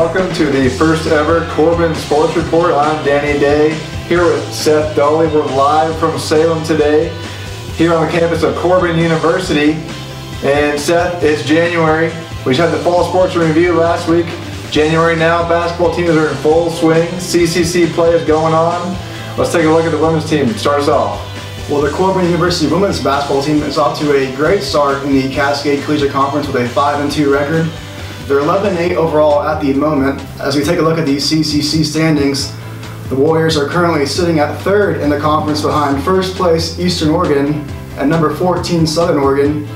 welcome to the first ever Corban Sports Report. I'm Danny Day, here with Seth Dolly. We're live from Salem today, here on the campus of Corban University. And Seth, it's January. We just had the fall sports review last week. January now, basketball teams are in full swing. CCC play is going on. Let's take a look at the women's team. Start us off. Well, the Corban University women's basketball team is off to a great start in the Cascade Collegiate Conference with a 5-2 record. They're 11-8 overall at the moment. As we take a look at the CCC standings, the Warriors are currently sitting at third in the conference behind first place Eastern Oregon and number 14 Southern Oregon.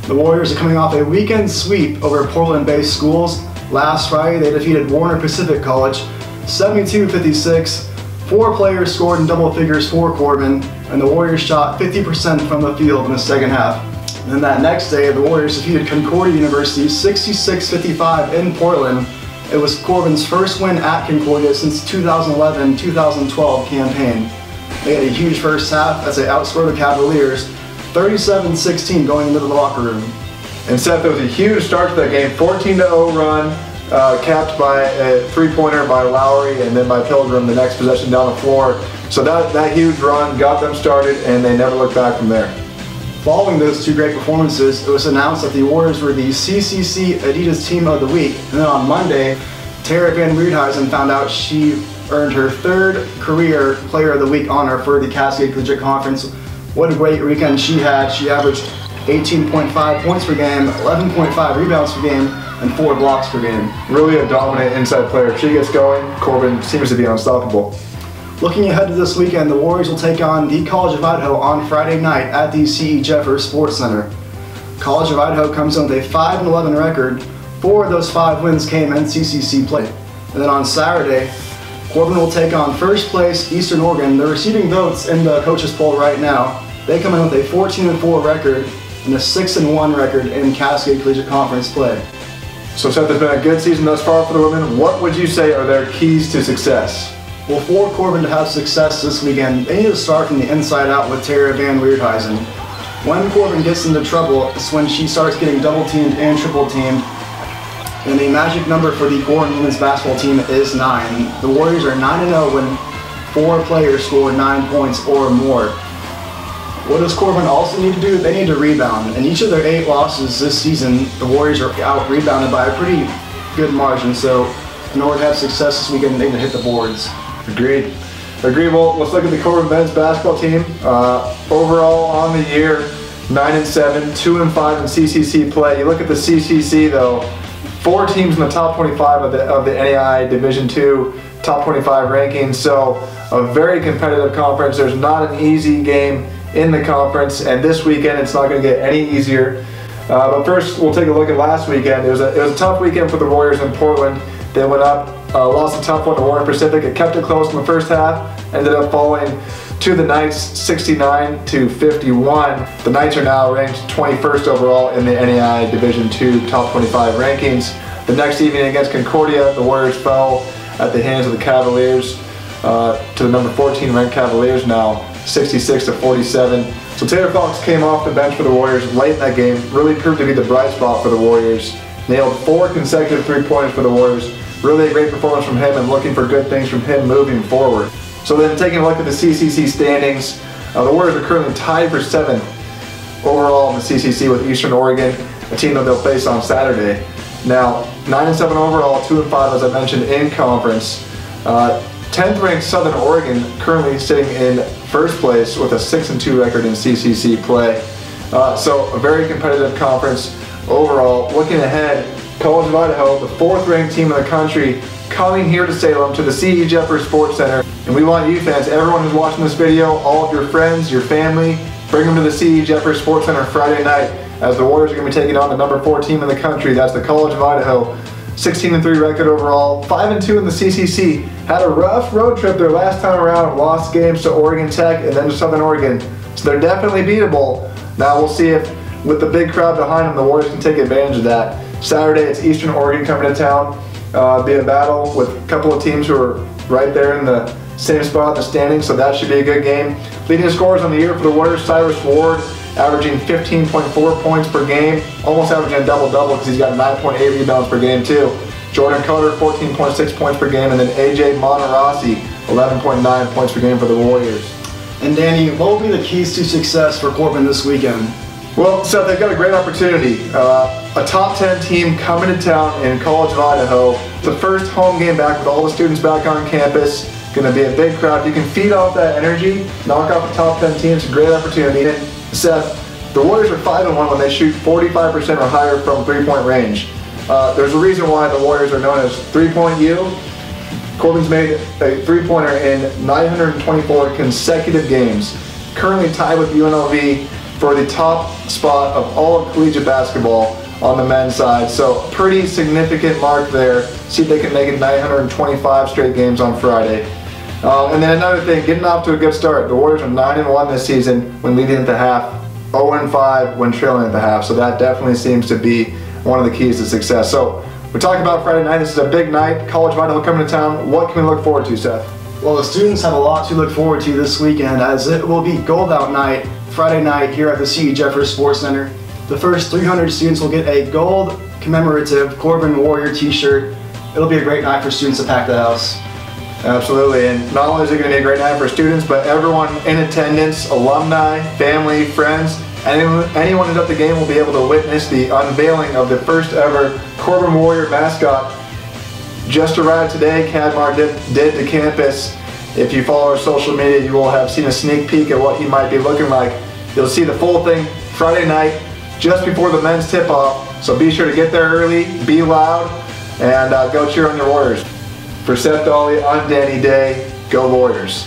The Warriors are coming off a weekend sweep over Portland-based schools. Last Friday, they defeated Warner Pacific College 72-56. 4 players scored in double figures for Corban, and the Warriors shot 50% from the field in the second half. And then that next day, the Warriors defeated Concordia University 66-55 in Portland. It was Corban's first win at Concordia since 2011-2012 campaign. They had a huge first half as they outscored the Cavaliers 37-16 going into the locker room. And Seth, there was a huge start to that game, 14-0 run, capped by a three-pointer by Lowry and then by Pilgrim the next possession down the floor. So that huge run got them started, and they never looked back from there. Following those two great performances, it was announced that the Warriors were the CCC Adidas Team of the Week. And then on Monday, Tara Van Weerhuizen found out she earned her 3rd career Player of the Week honor for the Cascade Collegiate Conference. What a great weekend she had. She averaged 18.5 points per game, 11.5 rebounds per game, and 4 blocks per game. Really a dominant inside player. If she gets going, Corban seems to be unstoppable. Looking ahead to this weekend, the Warriors will take on the College of Idaho on Friday night at the C.E. Jeffers Sports Center. College of Idaho comes in with a 5-11 record. 4 of those 5 wins came in CCC play. And then on Saturday, Corban will take on first place Eastern Oregon. They're receiving votes in the coaches poll right now. They come in with a 14-4 record and a 6-1 record in Cascade Collegiate Conference play. So Seth, there's been a good season thus far for the women. What would you say are their keys to success? Well, for Corban to have success this weekend, they need to start from the inside out with Tara Van Weerhuizen. When Corban gets into trouble, it's when she starts getting double teamed and triple teamed. And the magic number for the Corban women's basketball team is 9. The Warriors are 9-0 when 4 players score 9 points or more. What does Corban also need to do? They need to rebound. In each of their 8 losses this season, the Warriors are out-rebounded by a pretty good margin. So in order to have success this weekend, they need to hit the boards. Agreed. Well, let's look at the Corban men's basketball team. Overall on the year, 9-7, 2-5 in CCC play. You look at the CCC though, 4 teams in the top 25 of the NAIA Division II top 25 rankings. So a very competitive conference. There's not an easy game in the conference, and this weekend it's not going to get any easier. But first, we'll take a look at last weekend. It was a tough weekend for the Warriors in Portland. They went up, lost a tough one to Warner Pacific. It kept it close in the first half, ended up falling to the Knights 69-51. The Knights are now ranked 21st overall in the NAIA Division II top 25 rankings. The next evening against Concordia, the Warriors fell at the hands of the Cavaliers, to the number 14 ranked Cavaliers now, 66-47. So Taylor Fox came off the bench for the Warriors late in that game, really proved to be the bright spot for the Warriors. Nailed 4 consecutive 3-pointers for the Warriors. Really a great performance from him, and looking for good things from him moving forward. So then taking a look at the CCC standings, the Warriors are currently tied for 7th overall in the CCC with Eastern Oregon, a team that they'll face on Saturday. Now, 9-7 overall, 2-5 as I mentioned in conference. 10th ranked Southern Oregon currently sitting in first place with a 6-2 record in CCC play. So a very competitive conference overall. Looking ahead, College of Idaho, the 4th ranked team in the country, coming here to Salem to the C.E. Jeffers Sports Center. And we want you fans, everyone who's watching this video, all of your friends, your family, bring them to the C.E. Jeffers Sports Center Friday night, as the Warriors are going to be taking on the number 4 team in the country. That's the College of Idaho. 16-3 record overall, 5-2 in the CCC. Had a rough road trip their last time around, lost games to Oregon Tech and then to Southern Oregon. So they're definitely beatable. Now we'll see if, with the big crowd behind them, the Warriors can take advantage of that. Saturday, it's Eastern Oregon coming to town. Be a battle with a couple of teams who are right there in the same spot in the standings, so that should be a good game. Leading scorers on the year for the Warriors, Cyrus Ward, averaging 15.4 points per game, almost averaging a double-double because he's got 9.8 rebounds per game too. Jordan Carter, 14.6 points per game, and then AJ Monterossi, 11.9 points per game for the Warriors. And Danny, what will be the keys to success for Corban this weekend? Well, Seth, they've got a great opportunity. A top 10 team coming to town in College of Idaho. The first home game back with all the students back on campus. Going to be a big crowd. You can feed off that energy, knock off the top 10 teams. It's a great opportunity. And Seth, the Warriors are 5-1 when they shoot 45% or higher from three-point range. There's a reason why the Warriors are known as 3-point U. Corban's made a three-pointer in 924 consecutive games. Currently tied with UNLV for the top spot of all of collegiate basketball on the men's side. So pretty significant mark there. See if they can make it 925 straight games on Friday. And then another thing, getting off to a good start. The Warriors are 9-1 this season when leading at the half, 0-5 when trailing at the half. So that definitely seems to be one of the keys to success. So we're talking about Friday night. This is a big night. College of Idaho coming to town. What can we look forward to, Seth? Well, the students have a lot to look forward to this weekend, as it will be Gold Out Night Friday night here at the C. Jeffers Sports Center. The first 300 students will get a gold commemorative Corban Warrior t-shirt. It'll be a great night for students to pack the house. Absolutely, and not only is it going to be a great night for students, but everyone in attendance, alumni, family, friends, anyone who's at the game will be able to witness the unveiling of the first ever Corban Warrior mascot. Just arrived today, Cadmar did to campus. If you follow our social media, you will have seen a sneak peek at what he might be looking like. You'll see the full thing Friday night, just before the men's tip-off. So be sure to get there early, be loud, and go cheer on your Warriors. For Seth Dolly, I'm Danny Day. Go Warriors.